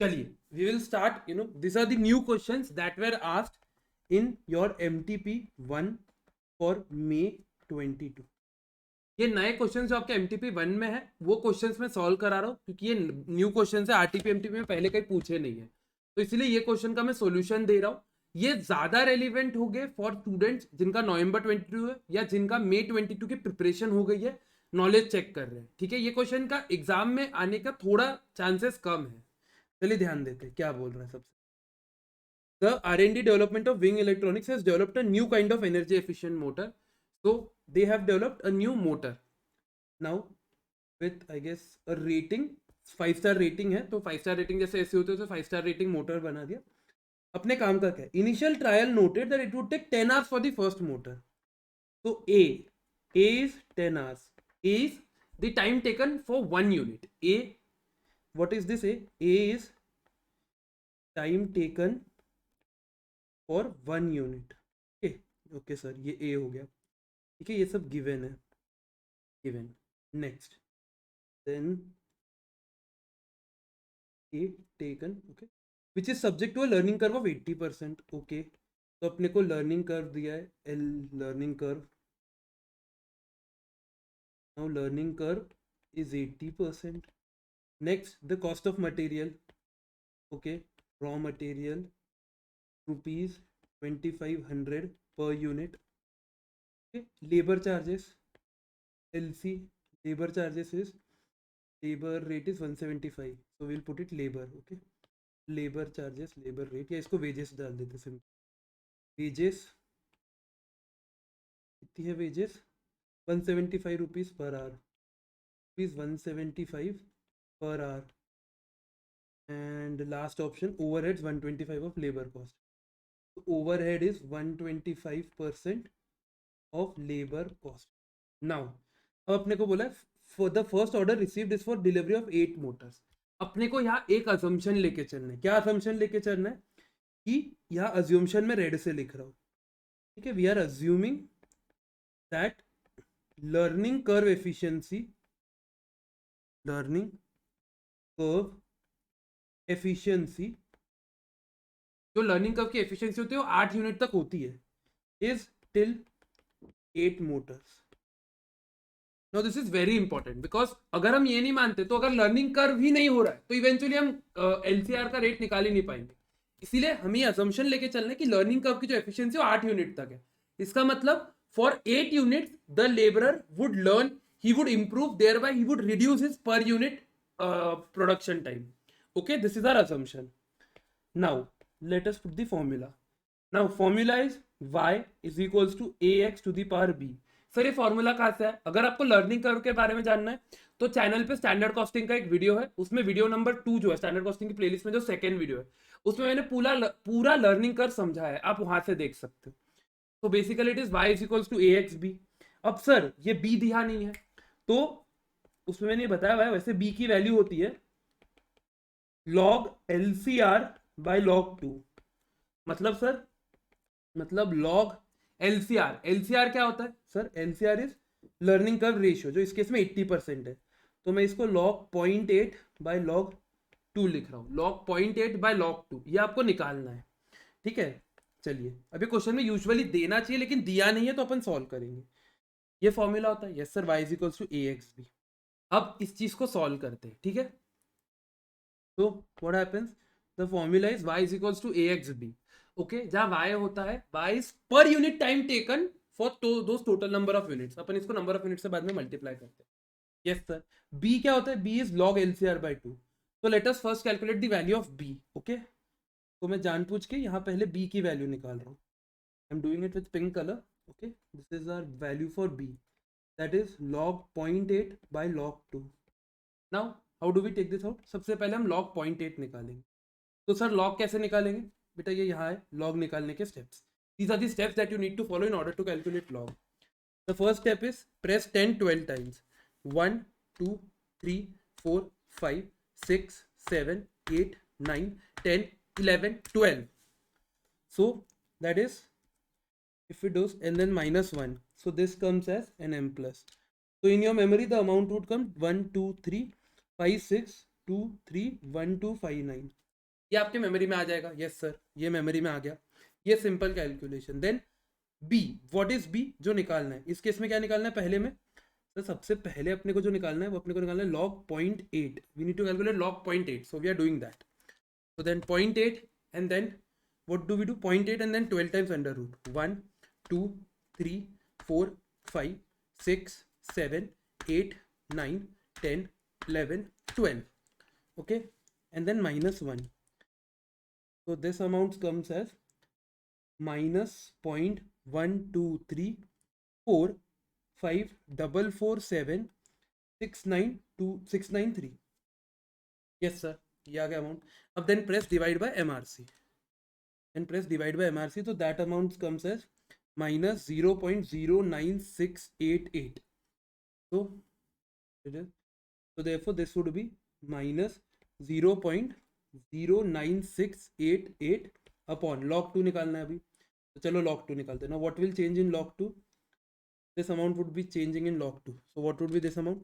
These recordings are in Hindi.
चलिए, we will start. These are the new questions that were asked in your MTP 1 for May 22. ये नए क्वेश्चंस जो आपके MTP 1 में है वो क्वेश्चंस मैं सॉल्व करा रहा हूँ, क्योंकि ये न्यू क्वेश्चंस है, RTP MTP में पहले कहीं पूछे नहीं है, तो इसलिए ये क्वेश्चन का मैं सॉल्यूशन दे रहा हूँ. ये ज्यादा रेलिवेंट हो गए फॉर स्टूडेंट्स जिनका नवंबर 22 है या जिनका May 22 की प्रिपरेशन हो गई है, नॉलेज चेक कर रहे हैं. ठीक है, ये क्वेश्चन का एग्जाम में आने का थोड़ा चांसेस कम है. चलिए ध्यान देते हैं क्या बोल रहा है. सबसे the R&D development of Wing Electronics has developed a new kind of energy efficient motor. So they have developed a new motor now with I guess a rating 5-star rating है, तो 5-star rating जैसे ऐसे होते हैं, तो 5-star rating मोटर बना दिया. अपने काम का क्या है? Initial trial noted that it would take 10 hours for the first motor. तो A is 10 hours. A is the time taken for one unit. A, what is this? A is time taken for 1 unit. Okay sir, ये ए हो गया. ठीक है, ये सब गिवन है. Given. Next then A taken. Okay, which is subject to a learning curve of 80%. Okay, तो अपने को लर्निंग कर्व दिया है L learning curve. Now learning curve is 80%. Next the cost of material. Okay, raw material rupees 2500 per unit. Okay, labor charges LC, labor charges is, labor rate is 175, so we'll put it labor. Okay, labor charges, labor rate, या इसको wages डाल देते सिंपल. wages कितनी है? wages 175 rupees per hour, rupees 175 per hour. And last option, overheads 125 of labor cost. Overhead is 125% of labor cost. Now अब अपने को बोला for the first order received is for delivery of 8 motors. अपने को यहाँ एक assumption लेके चलना है. क्या assumption लेके चलना है? कि यहाँ assumption में रेड से लिख रहा हूँ. ठीक है, we are assuming that learning curve efficiency जो लर्निंग कर्व की एफिशिएंसी होती है वो 8 यूनिट तक होती है, is till 8 Motors. Now this is very important, because अगर हम ये नहीं मानते तो अगर लर्निंग कर्व ही नहीं हो रहा है तो इवेंचुअली हम एलसीआर का रेट निकाल ही नहीं पाएंगे. इसीलिए हम ये असम्पशन लेके चलना है कि लर्निंग कर्व की जो एफिशिएंसी वो 8 यूनिट तक है. इसका मतलब for 8 units the labourer would learn, he would improve, thereby he would reduce his per unit production time. Okay, this is our assumption. Now let us put the formula. Now formula is y is equals to ax to the power b. Sir ये फॉर्मूला कहाँ से है? अगर आपको लर्निंग कर्व के बारे में जानना है तो चैनल पे स्टैंडर्ड कॉस्टिंग का एक वीडियो है, उसमें वीडियो नंबर 2 जो है स्टैंडर्ड कॉस्टिंग की प्लेलिस्ट में जो सेकंड वीडियो है उसमें मैंने पूरा लर्निंग कर्व समझा है, आप वहां से देख सकते हो. तो basically it is y is equals to ax b. अब सर ये b दिया नहीं है तो उसमें मैंने बताया हुआ है, वैसे b की वैल्यू होती है log LCR by log 2. मतलब सर, मतलब log LCR. LCR क्या होता है sir? LCR is learning curve ratio, जो इस केस में 80% है, तो मैं इसको log 0.8 by log 2 लिख रहा हूँ. log 0.8 by log 2 ये आपको निकालना है. ठीक है, चलिए अभी क्वेश्चन में यूजुअली देना चाहिए लेकिन दिया नहीं है तो अपन सॉल्व करेंगे. ये फॉर्मूला होता है. Yes sir, y is equals to ax b. अब इस चीज को सॉल्व करते हैं. ठीक है, so what happens, the formula is y is equals to axb. okay, जहाँ y होता है y is per unit time taken for those total number of units. अपन इसको number of units से बाद में multiply करते हैं. yes sir. b क्या होता है? b is log LCR by 2. so let us first calculate the value of b. okay, तो मैं जानबूझ के यहाँ पहले b की वैल्यू निकाल रहा हूँ. I am doing it with pink color. okay, this is our value for b, that is log 0.8 by log 2. now how do we take this out? सबसे पहले हम log 0.8 निकालेंगे. तो सर log कैसे निकालेंगे? बेटा ये यहाँ है log निकालने के steps. These are the steps that you need to follow in order to calculate log. The first step is press 10-12 times. 1 2 3 4 5 6 7 8 9 10 11 12. so that is, if it does, and then -1, so this comes as an m plus. so in your memory the amount would come 1 2 3 5 6 2 3 1 2 5 9. ये आपके मेमोरी में आ जाएगा, यस सर ये मेमोरी में आ गया, ये simple calculation. Then B, what is B, जो निकालना है इस केस में क्या निकालना है पहले में, तो सबसे पहले अपने को जो निकालना है वो अपने को निकालना है log 0.8, we need to calculate log 0.8, so we are doing that. so then 0.8 and then what do we do, 0.8 and then 12 times under root, 1 2 3 4 5 6 7 8 9 10 11 12, okay, and then minus 1, so this amount comes as minus 0.1234 5447 692 693, yes sir, ये आ गया अमाउंट। अब then press divide by MRC, and press divide by MRC, so that amount comes as minus 0.09688. So it is, so therefore this would be minus 0.09688 upon log 2 निकालना है अभी, तो चलो log 2 निकालते हैं। Now what will change in log 2? This amount would be changing in log 2. So what would be this amount?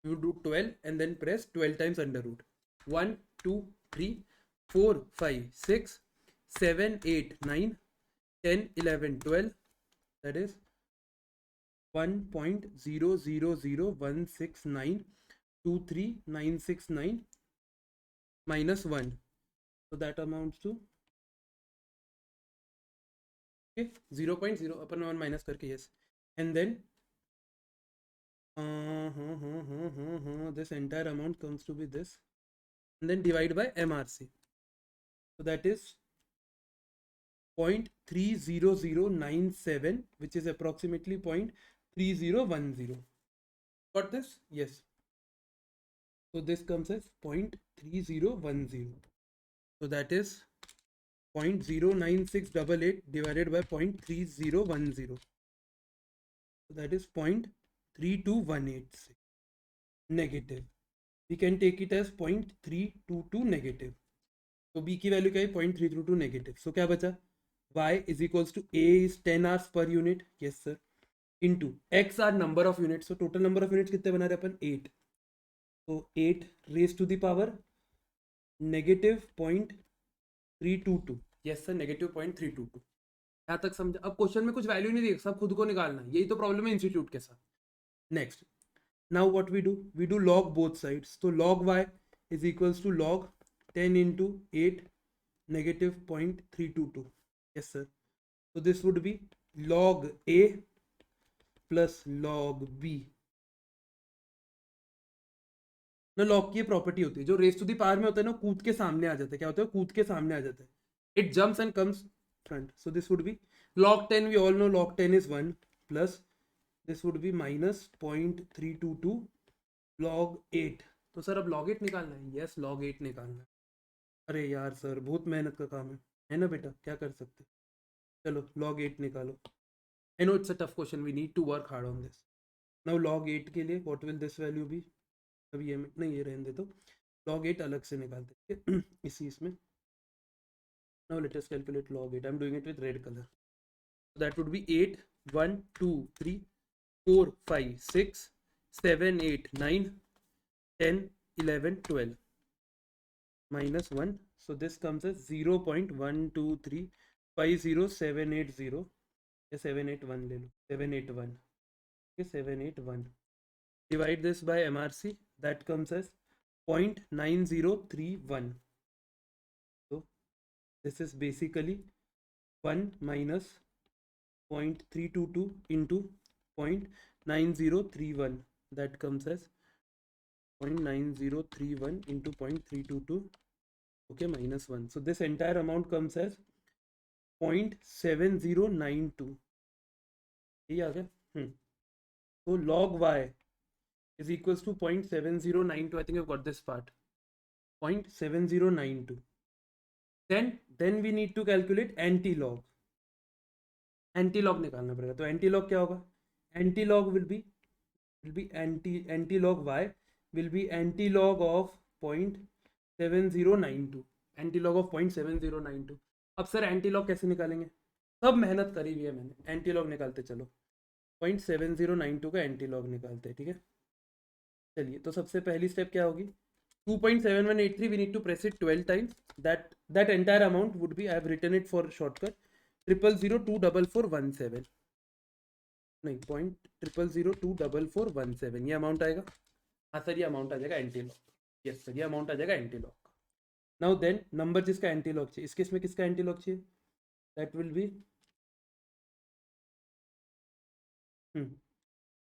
You would do 12 and then press 12 times under root, 1 2 3 4 5 6 7 8 9 10 11 12, that is 1.00016923969 minus 1, so that amounts to okay 0.0 upon 1 minus करके, yes, and then this entire amount comes to be this, and then divide by MRC, so that is 0.30097, which is approximately 0.3010. Got this? Yes. So this comes as 0.3010. So that is 0.09688 divided by 0.3010. So that is 0.32186 negative. We can take it as 0.322 negative. तो b की वैल्यू क्या है 0.322 नेगेटिव, सो क्या बचा y is equals to a is 10 hours per unit, yes sir, into x are number of unit, so total number of units कितने बना रहे अपन 8, तो 8 raise to the power negative 0.322, yes sir negative 0.322, यहाँ तक समझा। अब क्वेश्चन में कुछ वैल्यू नहीं दी, सब खुद को निकालना है, यही तो प्रॉब्लम है इंस्टीट्यूट के साथ। Next, now what we do log both sides, तो log y is equals to log 10 into 8 negative 0.322, yes sir, so this would be log a plus log b। ना log की प्रॉपर्टी होती है जो रेस टू दी पावर में होता है ना, कूद के सामने आ जाता है, क्या होता है कूद के सामने आ जाता है, it jumps and comes front, so this would be log 10, we all know log 10 is 1 plus this would be minus 0.322 log 8, तो सर अब log 8 निकालना है, यस log 8 निकालना है। अरे यार सर बहुत मेहनत का काम है ना बेटा, क्या कर सकते, चलो log 8 निकालो। I know it's a tough question, we need to work hard on this. Now log 8 के लिए what will this value be, अभी ये नहीं ये रहने दे, तो log 8 अलग से निकालते हैं इसी इसमें। Now let us calculate log 8, I am doing it with red colour, so that would be 8 1 2 3 4 5 6 7 8 9 10 11 12 minus 1, so this comes as 0.12350780, या 781 ले लो, 781, okay 781, divide this by MRC, that comes as 0.9031, so this is basically 1 minus 0.322 into 0.9031, that comes as 0.9031 into 0.322, okay, minus 1, so this entire amount comes as 0.7092, ये आ गया। so log y is equals to 0.7092, I think I've got this part, 0.7092, then we need to calculate anti-log, निकालना पड़ेगा, तो anti-log क्या होगा, anti-log will be anti-log y will be anti-log of 0.7092, anti-log of 0.7092। अब सर एंटी-लॉग कैसे निकालेंगे, सब मेहनत करी हुई है मैंने, एंटी-लॉग निकालते चलो, 0.7092 का एंटी-लॉग निकालते हैं, ठीक है। चलिए तो सबसे पहली स्टेप क्या होगी, 2.7183 we need to press it 12 times. That entire amount would be, I have written it for shortcut, 000024417 नहीं 0.000024417 ये अमाउंट आएगा. हाँ सर ये अमाउंट आ जाएगा एंटी लॉक. यस सर ये अमाउंट आ जाएगा antilog. Now then number जिसका एंटी लॉक चाहिए, इस केस में किसका एंटी लॉक चाहिए, that will be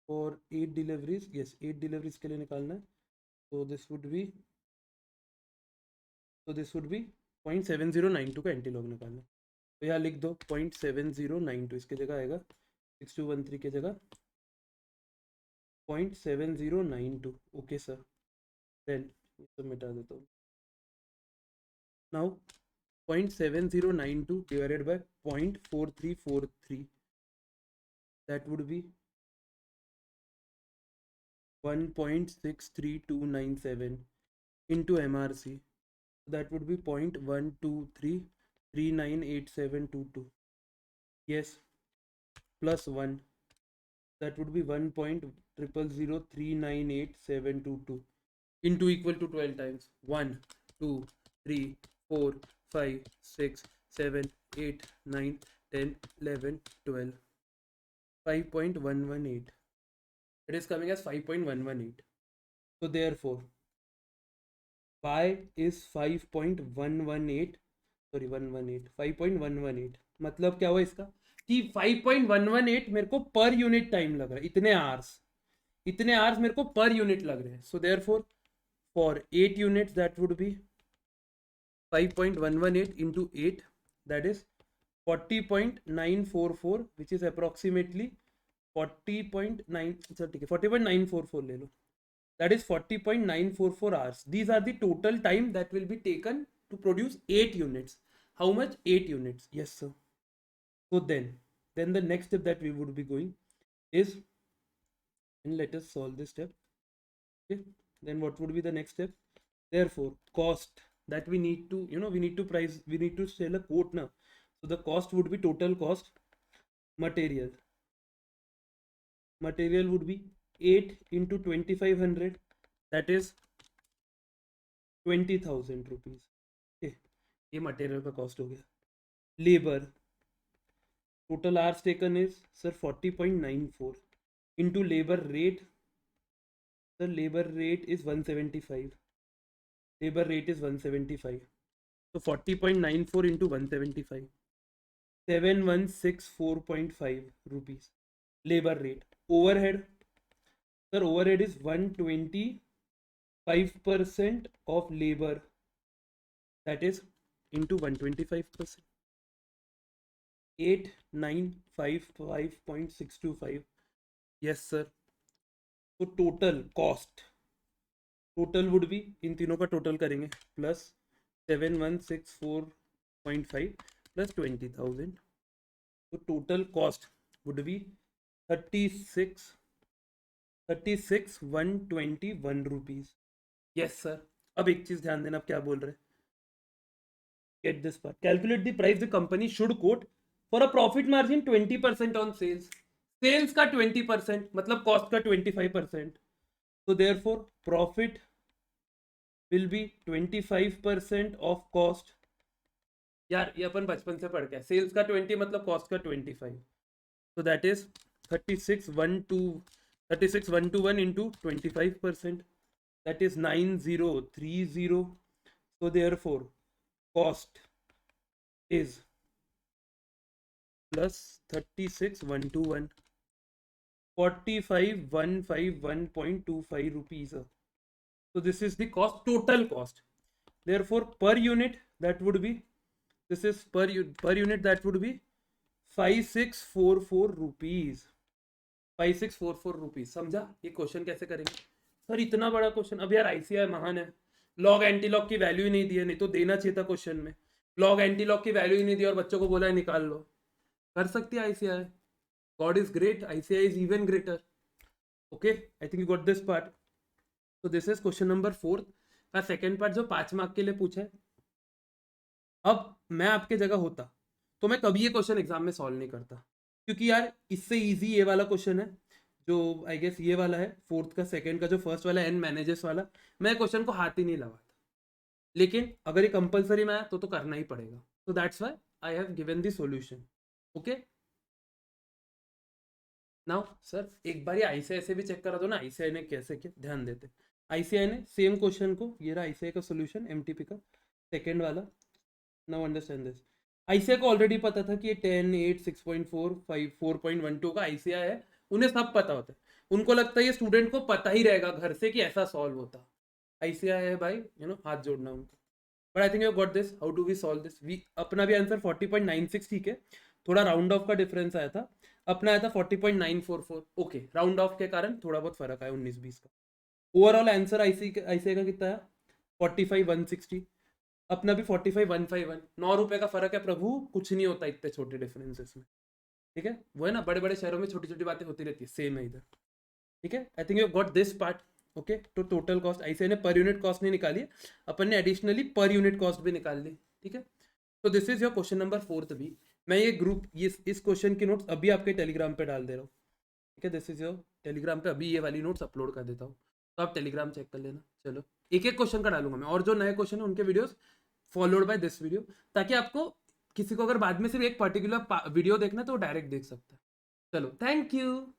for 8 deliveries. यस 8 डिलीवरीज के लिए निकालना है. तो दिस वुड बी 0.7092 का एंटी लॉग निकालना. तो यहाँ लिख दो 0.7092, इसके जगह आएगा 6213 की जगह 0.7092. ओके सर देन ये सब मिटा देता हूँ. Now 0.7092 divided by 0.4343 that would be 1.63297 into MRC. That would be 0.123398722. Yes, plus 1. That would be 1.000398722 into equal to 12 times. 1, 2, 3, 4, 5, 6, 7, 8, 9, 10, 11, 12. 5.118. It is coming as 5.118. So therefore, y is 5.118. Sorry 5.118. मतलब क्या हुआ इसका कि 5.118 मेरे को पर यूनिट टाइम लग रहा है. इतने आवर्स मेरे को पर यूनिट लग रहे हैं. So therefore for 8 units that would be 5.118 into 8, that is 40.944, which is approximately 40.944 ले लो. That is 40.944 hours. These are the total time that will be taken to produce 8 units. How much? 8 units. Yes, sir. So then the next step that we would be going is, and let us solve this step. Okay. Then what would be the next step? Therefore, cost that we need to, we need to sell a quote now. So the cost would be total cost. Material would be 8 into 2500, that is 20,000 rupees. Okay, ये मटेरियल का कॉस्ट हो गया. Labour total hours taken is sir 40.94 into labour rate. Sir labour rate is 175. Labour rate is 175. तो 40.94 into 175, 7164.5 rupees labour rate. Overhead sir overhead is 125% of labor, that is into 125%, 8955.625. yes sir. तो टोटल कॉस्ट वुड बी, इन तीनों का टोटल करेंगे, प्लस 7164.5 प्लस 20,000. तो total cost would be 36,121 rupees. Yes sir. अब एक चीज ध्यान देना, आप क्या बोल रहे हैं, get this part. Calculate the price the company should quote for a profit margin 20% on sales. Sales का 20% मतलब कॉस्ट का 25%. तो therefore profit will be 25% of cost. यार ये अपन बचपन से पढ़ के, सेल्स का 20 मतलब कॉस्ट का 25. so that is 36,121 into 25%, that is 9030. so therefore cost is plus 36,121, 45,151.25 rupees. so this is the cost, total cost. therefore per unit that would be, this is per unit that would be 5644 rupees. 5644 rupees. समझा ये क्वेश्चन कैसे करेंगे सर? इतना बड़ा क्वेश्चन. अब यार आईसीआई महान है, लॉग एंटी लॉग की वैल्यू ही नहीं दी है, नहीं तो देना चाहिए था क्वेश्चन में. लॉग एंटी लॉग की वैल्यू ही नहीं दी और बच्चों को बोला है निकाल लो. कर सकती है ICI. God is great, ICI is even greater. Okay, I think you got this part. तो दिस इज क्वेश्चन नंबर 4 का सेकेंड पार्ट जो 5 मार्क के लिए पूछा है. अब मैं आपके जगह होता तो मैं कभी ये क्वेश्चन एग्जाम में सॉल्व नहीं करता, क्योंकि यार इससे इजी ये वाला क्वेश्चन है जो आई गेस ये वाला है फोर्थ का सेकंड का जो फर्स्ट वाला एन मैनेजेस वाला, मैं क्वेश्चन को हाथ ही नहीं लगाता, लेकिन अगर ये कंपलसरी में आया तो करना ही पड़ेगा. So that's why I have given the solution. Okay. Now sir एक बार ये आईसीआई से भी चेक करा दो ना, आईसीआई ने कैसे किया, ध्यान देते. आईसीआई ने सेम क्वेश्चन को, ये रहा आईसीआई का सोल्यूशन एमटीपी का सेकंड वाला. Now understand this. आईसीआई को ऑलरेडी पता था कि ये 10, 8, 6.4, 5, 4.12 का आईसीआई है, उन्हें सब पता होता है. उनको लगता है ये स्टूडेंट को पता ही रहेगा घर से कि ऐसा सॉल्व होता. आईसीआई है भाई, हाथ जोड़ना उनको. But I think you got this. How do we solve this? अपना भी आंसर 40.96 ठीक है, थोड़ा राउंड ऑफ का डिफरेंस आया था, अपना आया था 40.944. ओके, राउंड ऑफ के कारण थोड़ा बहुत फर्क आया 19-20 का. ओवरऑल आंसर आईसीआई का कितना है 45,160, अपना भी 45,151. 9 रुपए का फर्क है प्रभु, कुछ नहीं होता इतने छोटे डिफरेंसेस में. ठीक है, वो है ना, बड़े बड़े शहरों में छोटी छोटी बातें होती रहती है, सेम है इधर. ठीक है, I think you got this part. Okay, तो टोटल कॉस्ट आईसीआई ने पर यूनिट कॉस्ट नहीं निकाली है, अपन ने एडिशनली पर यूनिट कॉस्ट भी निकाल ली. ठीक है, तो this is your question number 4 भी. मैं ये ग्रुप इस क्वेश्चन की नोट्स अभी आपके टेलीग्राम पे डाल दे रहा हूँ. ठीक है, दिस इज योर टेलीग्राम पे अभी ये वाली नोट्स अपलोड कर देता हूँ, तो आप टेलीग्राम चेक कर लेना. चलो, एक एक क्वेश्चन का डालूंगा मैं, और जो नए क्वेश्चन है उनके videos followed by this video, ताकि आपको किसी को अगर बाद में सिर्फ एक पर्टिकुलर वीडियो देखना है तो वो डायरेक्ट देख सकता है. चलो, थैंक यू.